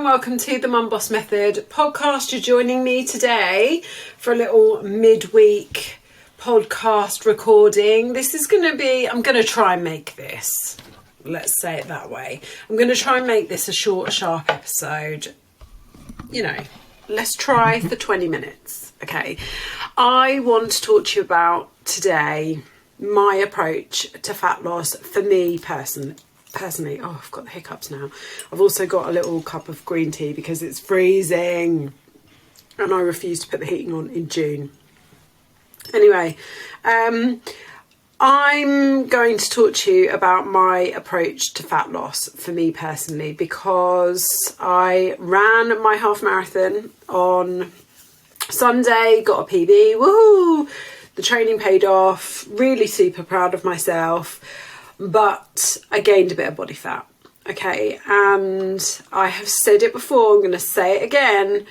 welcome to the Mum Boss Method podcast. You're joining me today for a little midweek podcast recording. This is going to be, I'm going to try and make this, let's say it that way. I'm going to try and make this a short, sharp episode. You know, let's try for 20 minutes. Okay. I want to talk to you about today my approach to fat loss for me personally. Oh, I've got the hiccups now. I've also got a little cup of green tea because it's freezing and I refuse to put the heating on in June. Anyway, I'm going to talk to you about my approach to fat loss for me personally, because I ran my half marathon on Sunday, got a PB, woohoo! The training paid off, really super proud of myself. But I gained a bit of body fat, okay? And I have said it before, I'm going to say it again.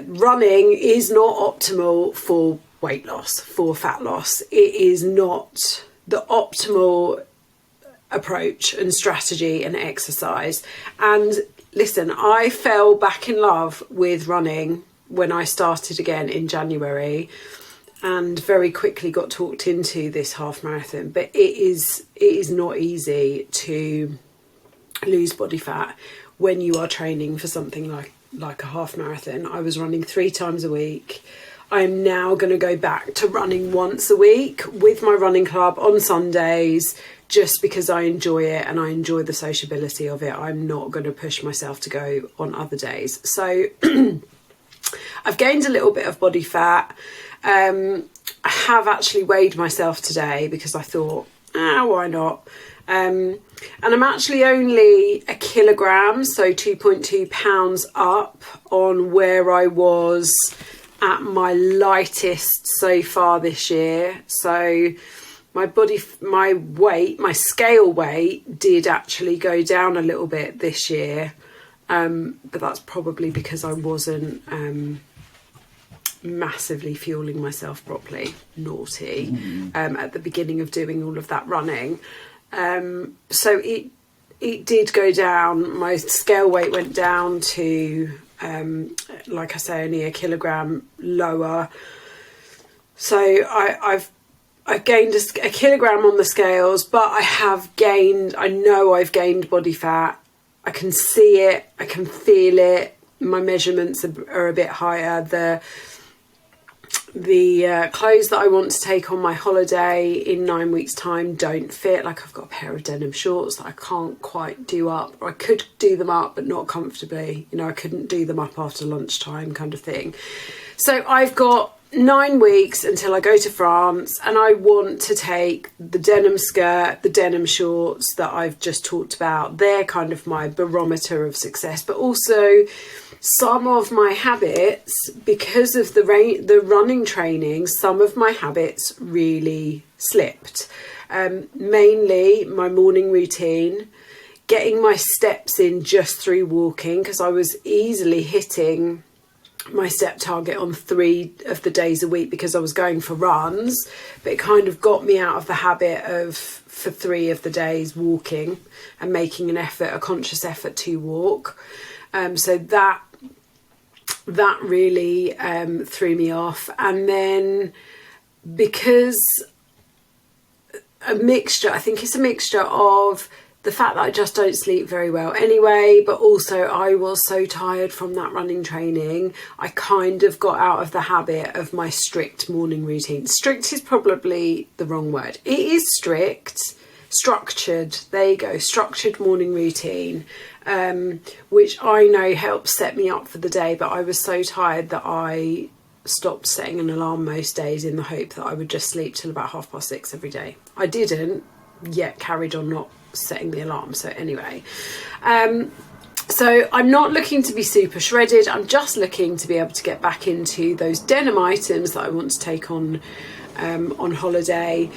Running is not optimal for weight loss, for fat loss. It is not the optimal approach and strategy and exercise. And listen, I fell back in love with running when I started again in January, and very quickly got talked into this half marathon. But it is not easy to lose body fat when you are training for something like a half marathon. I was running 3 times a week. I'm now going to go back to running once a week with my running club on Sundays, just because I enjoy it and I enjoy the sociability of it. I'm not going to push myself to go on other days. So I've gained a little bit of body fat. I have actually weighed myself today because I thought, why not? And I'm actually only a kilogram, so 2.2 pounds up on where I was at my lightest so far this year. So my scale weight did actually go down a little bit this year. But that's probably because I wasn't massively fueling myself properly, naughty, at the beginning of doing all of that running. So it did go down. My scale weight went down to, like I say, only a kilogram lower. So I've gained a kilogram on the scales, but I know I've gained body fat. I can see it, I can feel it. My measurements are a bit higher. The clothes that I want to take on my holiday in 9 weeks' time don't fit. Like, I've got a pair of denim shorts that I can't quite do up. Or I could do them up, but not comfortably. You know, I couldn't do them up after lunchtime kind of thing. So I've got 9 weeks until I go to France, and I want to take the denim skirt, the denim shorts that I've just talked about. They're kind of my barometer of success, but also some of my habits, because of the running training, some of my habits really slipped. Mainly my morning routine, getting my steps in just through walking, because I was easily hitting my step target on 3 of the days a week because I was going for runs, but it kind of got me out of the habit of, for 3 of the days, walking and making a conscious effort to walk. So that really threw me off. And then, because I think it's a mixture of the fact that I just don't sleep very well anyway, but also I was so tired from that running training, I kind of got out of the habit of my strict morning routine. Strict is probably the wrong word. It is strict, structured, there you go, structured morning routine, which I know helps set me up for the day, but I was so tired that I stopped setting an alarm most days in the hope that I would just sleep till about 6:30 every day. I didn't, yet carried on not setting the alarm. So anyway, so I'm not looking to be super shredded. I'm just looking to be able to get back into those denim items that I want to take on holiday.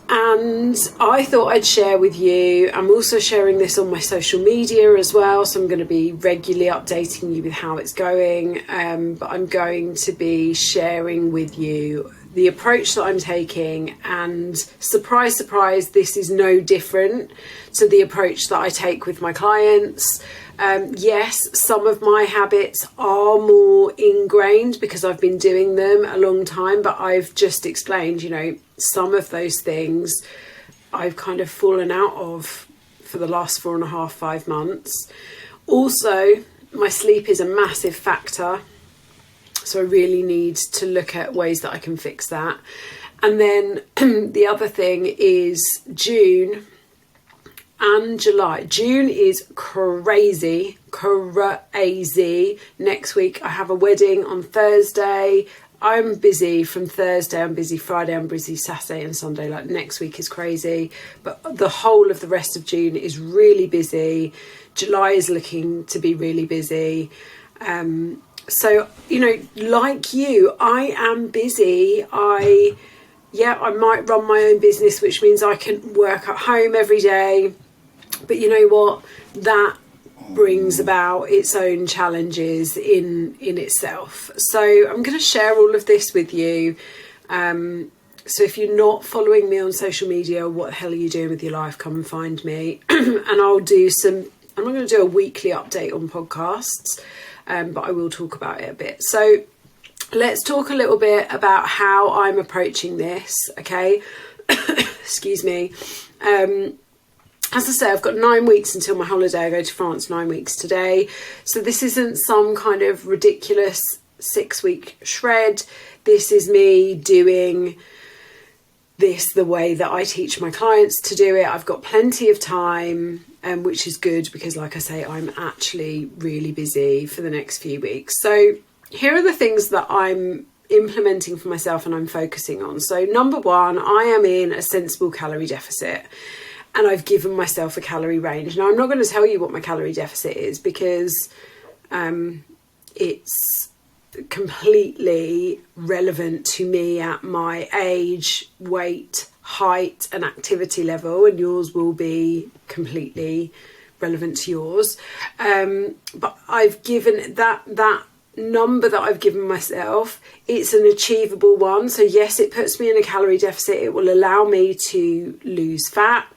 And I thought I'd share with you. I'm also sharing this on my social media as well, so I'm going to be regularly updating you with how it's going, but I'm going to be sharing with you the approach that I'm taking, and surprise, surprise, this is no different to the approach that I take with my clients. Yes, some of my habits are more ingrained because I've been doing them a long time, but I've just explained, you know, some of those things I've kind of fallen out of for the last 4.5, 5 months. Also, my sleep is a massive factor, so I really need to look at ways that I can fix that. And then the other thing is June and July. June is crazy. Next week I have a wedding on Thursday. I'm busy from Thursday, I'm busy Friday, I'm busy Saturday and Sunday. Like, next week is crazy, but the whole of the rest of June is really busy. July is looking to be really busy. So, you know, like you, I am busy. I might run my own business, which means I can work at home every day. But you know what? That brings about its own challenges in itself. So I'm going to share all of this with you. So if you're not following me on social media, what the hell are you doing with your life? Come and find me. And I'm not going to do a weekly update on podcasts, but I will talk about it a bit. So let's talk a little bit about how I'm approaching this, okay? Excuse me. As I say, I've got 9 weeks until my holiday. I go to France 9 weeks today. So this isn't some kind of ridiculous 6-week shred. This is me doing this the way that I teach my clients to do it. I've got plenty of time, which is good because, like I say, I'm actually really busy for the next few weeks. So here are the things that I'm implementing for myself and I'm focusing on. So number one, I am in a sensible calorie deficit. And I've given myself a calorie range. Now, I'm not going to tell you what my calorie deficit is because it's completely relevant to me at my age, weight, height and activity level. And yours will be completely relevant to yours. But I've given that number that I've given myself, it's an achievable one. So yes, it puts me in a calorie deficit. It will allow me to lose fat.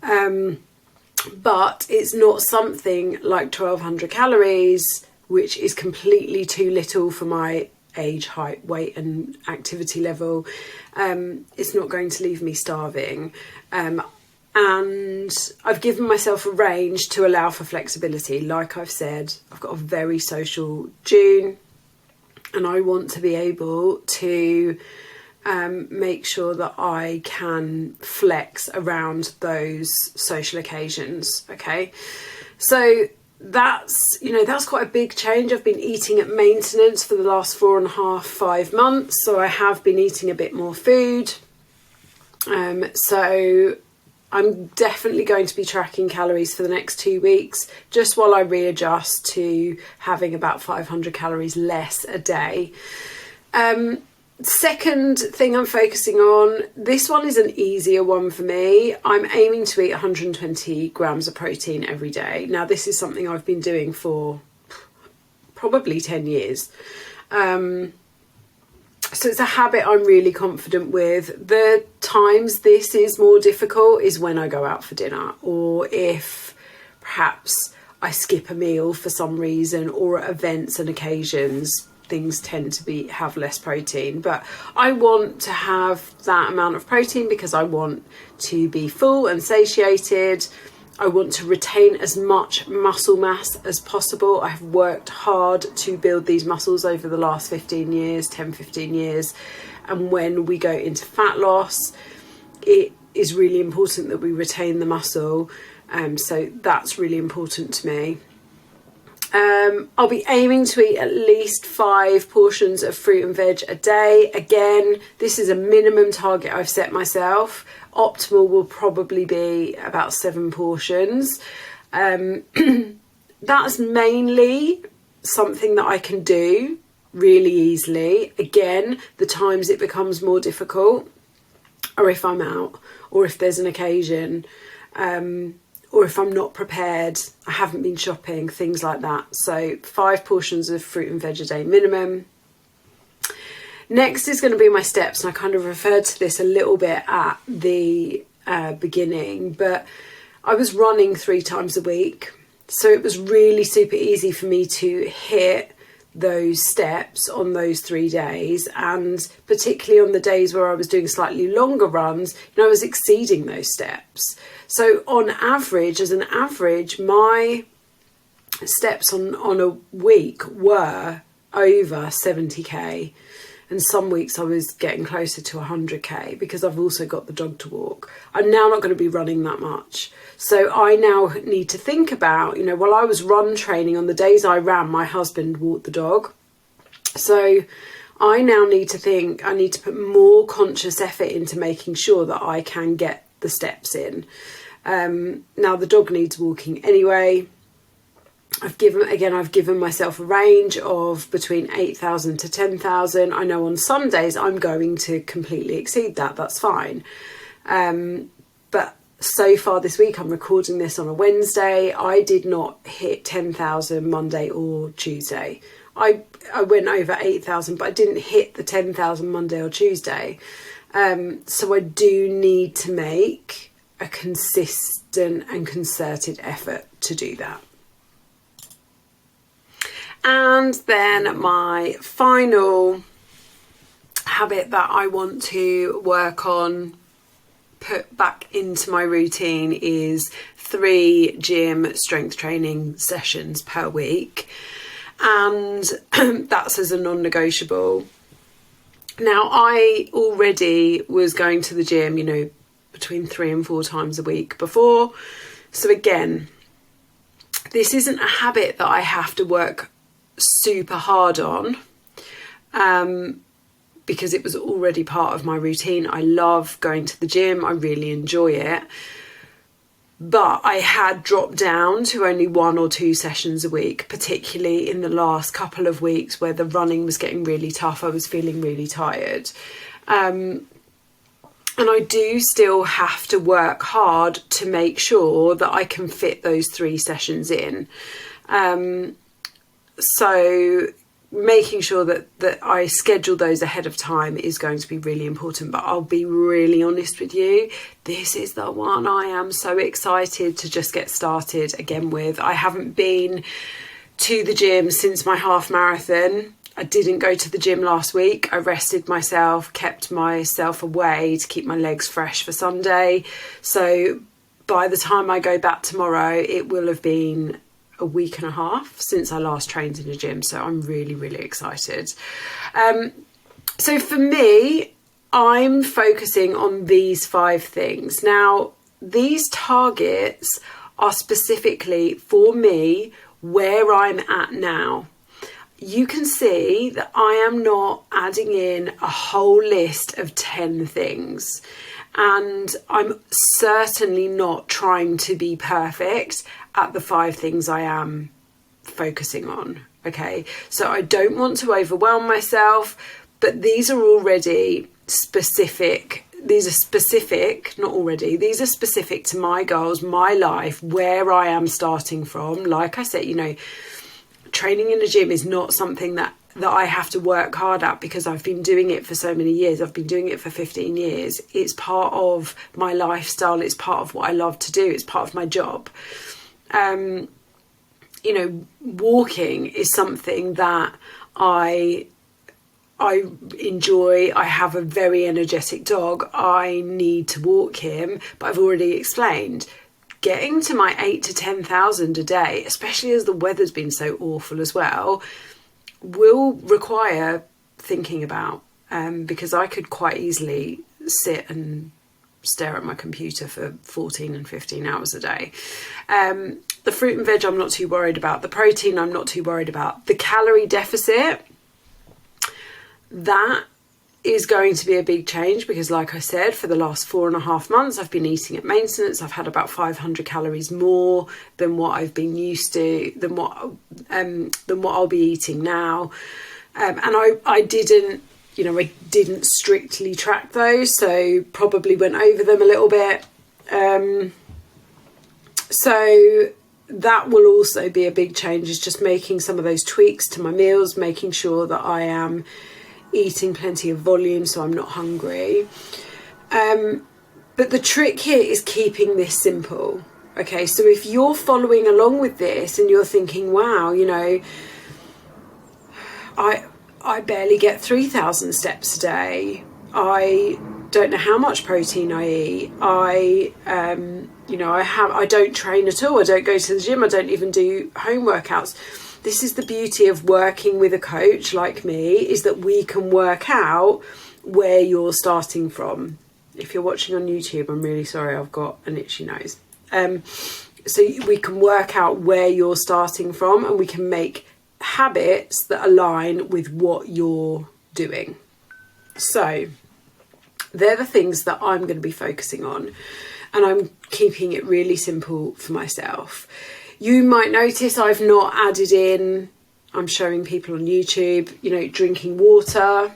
But it's not something like 1200 calories, which is completely too little for my age, height, weight and activity level. It's not going to leave me starving. And I've given myself a range to allow for flexibility. Like I've said, I've got a very social June and I want to be able to make sure that I can flex around those social occasions. Okay, so that's quite a big change. I've been eating at maintenance for the last 4.5, 5 months, so I have been eating a bit more food. So I'm definitely going to be tracking calories for the next 2 weeks, just while I readjust to having about 500 calories less a day. Second thing I'm focusing on, this one is an easier one for me. I'm aiming to eat 120 grams of protein every day. Now, this is something I've been doing for probably 10 years. So it's a habit I'm really confident with. The times this is more difficult is when I go out for dinner, or if perhaps I skip a meal for some reason, or at events and occasions, things tend to have less protein. But I want to have that amount of protein because I want to be full and satiated. I want to retain as much muscle mass as possible. I've worked hard to build these muscles over the last 15 years. And when we go into fat loss, it is really important that we retain the muscle. So that's really important to me. I'll be aiming to eat at least 5 portions of fruit and veg a day. Again, this is a minimum target I've set myself. Optimal will probably be about 7 portions. That's mainly something that I can do really easily. Again, the times it becomes more difficult are if I'm out, or if there's an occasion, or if I'm not prepared, I haven't been shopping, things like that. So 5 portions of fruit and veg a day minimum. Next is going to be my steps, and I kind of referred to this a little bit at the beginning, but I was running 3 times a week, so it was really super easy for me to hit those steps on those 3 days, and particularly on the days where I was doing slightly longer runs, I was exceeding those steps. So on average, as an average, my steps on a week were over 70k, and some weeks I was getting closer to 100k because I've also got the dog to walk. I'm now not going to be running that much, so I now need to think about, while I was run training, on the days I ran, my husband walked the dog, so I now need to think I need to put more conscious effort into making sure that I can get the steps in. Now the dog needs walking anyway. I've given myself a range of between 8,000 to 10,000. I know on some days I'm going to completely exceed that. That's fine. But so far this week, I'm recording this on a Wednesday, I did not hit 10,000 Monday or Tuesday. I went over 8,000, but I didn't hit the 10,000 Monday or Tuesday. So I do need to make a consistent and concerted effort to do that. And then my final habit that I want to work on, put back into my routine, is 3 gym strength training sessions per week. And that's as a non-negotiable. Now, I already was going to the gym, between 3 and 4 times a week before. So again, this isn't a habit that I have to work super hard on, because it was already part of my routine. I love going to the gym. I really enjoy it. But I had dropped down to only 1 or 2 sessions a week, particularly in the last couple of weeks where the running was getting really tough. I was feeling really tired. And I do still have to work hard to make sure that I can fit those 3 sessions in. So making sure that I schedule those ahead of time is going to be really important. But I'll be really honest with you, this is the one I am so excited to just get started again with. I haven't been to the gym since my half marathon. I didn't go to the gym last week. I rested myself, kept myself away to keep my legs fresh for Sunday. So by the time I go back tomorrow, it will have been a week and a half since I last trained in a gym. So I'm really, really excited. So for me, I'm focusing on these 5 things. Now, these targets are specifically for me where I'm at now. You can see that I am not adding in a whole list of 10 things. And I'm certainly not trying to be perfect at the 5 things I am focusing on. Okay, so I don't want to overwhelm myself, but these are already specific. These are specific, not already, these are specific to my goals, my life, where I am starting from. Like I said, training in a gym is not something that I have to work hard at because I've been doing it for so many years. I've been doing it for 15 years. It's part of my lifestyle. It's part of what I love to do. It's part of my job. Walking is something that I enjoy. I have a very energetic dog. I need to walk him, but I've already explained, getting to my 8 to 10,000 a day, especially as the weather's been so awful as well, will require thinking about, because I could quite easily sit and stare at my computer for 14 and 15 hours a day. The fruit and veg I'm not too worried about. The protein I'm not too worried about. The calorie deficit, that is going to be a big change because, like I said, for the last 4.5 months I've been eating at maintenance. I've had about 500 calories more than what I've been used to, than what I'll be eating now, and I didn't strictly track those, so probably went over them a little bit. So that will also be a big change, is just making some of those tweaks to my meals, making sure that I am eating plenty of volume so I'm not hungry. But the trick here is keeping this simple. Okay, so if you're following along with this and you're thinking, wow, you know, I barely get 3,000 steps a day. I don't know how much protein I eat. I don't train at all. I don't go to the gym. I don't even do home workouts. This is the beauty of working with a coach like me, is that we can work out where you're starting from. If you're watching on YouTube, I'm really sorry, I've got an itchy nose. So we can work out where you're starting from, and we can make habits that align with what you're doing. So they're the things that I'm going to be focusing on, and I'm keeping it really simple for myself. You might notice I've not added in, I'm showing people on YouTube, you know, drinking water.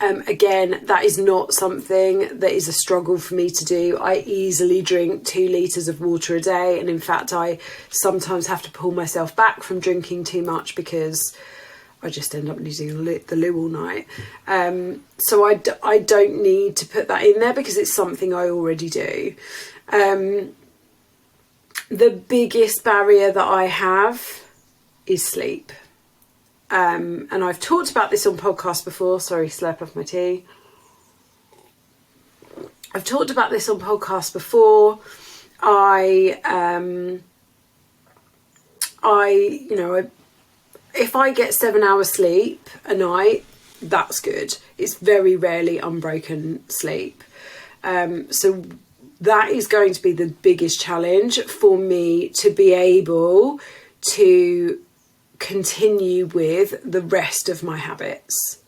Again, that is not something that is a struggle for me to do. I easily drink 2 litres of water a day. And in fact, I sometimes have to pull myself back from drinking too much because I just end up losing the loo all night. So I don't need to put that in there because it's something I already do. The biggest barrier that I have is sleep. And I've talked about this on podcasts before. Sorry, slurp off my tea. I've talked about this on podcasts before. If I get 7 hours sleep a night, that's good. It's very rarely unbroken sleep. So that is going to be the biggest challenge for me, to be able to continue with the rest of my habits,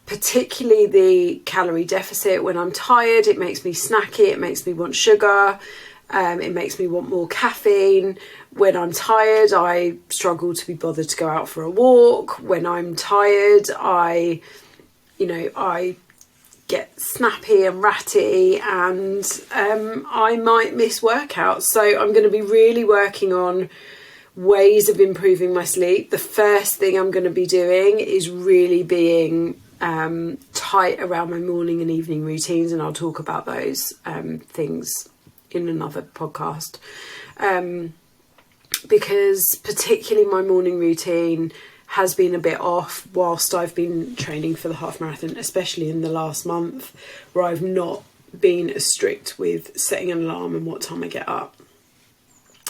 particularly the calorie deficit. When I'm tired, it makes me snacky, it makes me want sugar, it makes me want more caffeine. When I'm tired, I struggle to be bothered to go out for a walk. When I'm tired, I get snappy and ratty, and I might miss workouts. So I'm going to be really working on ways of improving my sleep. The first thing I'm going to be doing is really being tight around my morning and evening routines, and I'll talk about those things in another podcast, because particularly my morning routine has been a bit off whilst I've been training for the half marathon, especially in the last month, where I've not been as strict with setting an alarm and what time I get up.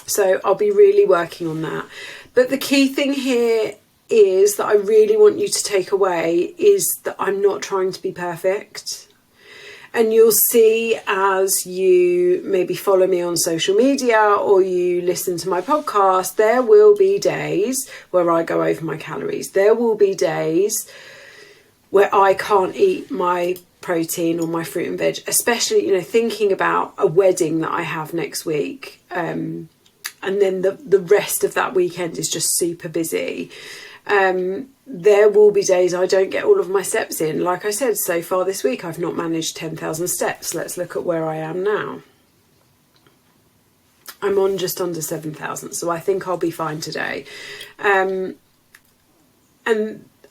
So I'll be really working on that. But the key thing here is that I really want you to take away is that I'm not trying to be perfect. And you'll see, as you maybe follow me on social media or you listen to my podcast, there will be days where I go over my calories. There will be days where I can't eat my protein or my fruit and veg, especially, you know, thinking about a wedding that I have next week. And then the rest of that weekend is just super busy. There will be days I don't get all of my steps in. Like I said, so far this week, I've not managed 10,000 steps. Let's look at where I am now. I'm on just under 7,000, so I think I'll be fine today. And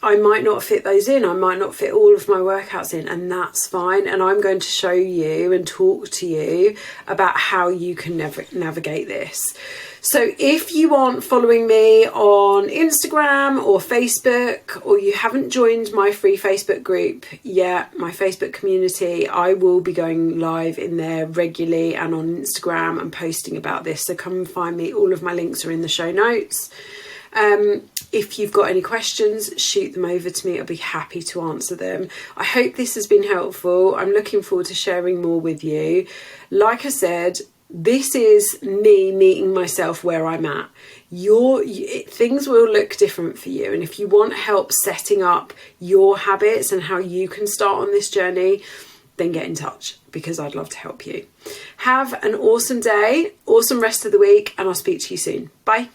I might not fit those in. I might not fit all of my workouts in, and that's fine. And I'm going to show you and talk to you about how you can navigate this. So if you aren't following me on Instagram or Facebook, or you haven't joined my free Facebook group yet, my Facebook community, I will be going live in there regularly and on Instagram and posting about this. So come and find me. All of my links are in the show notes. If you've got any questions, shoot them over to me. I'll be happy to answer them. I hope this has been helpful. I'm looking forward to sharing more with you. Like I said, this is me meeting myself where I'm at. Things will look different for you. And if you want help setting up your habits and how you can start on this journey, then get in touch, because I'd love to help you. Have an awesome day, awesome rest of the week, and I'll speak to you soon. Bye.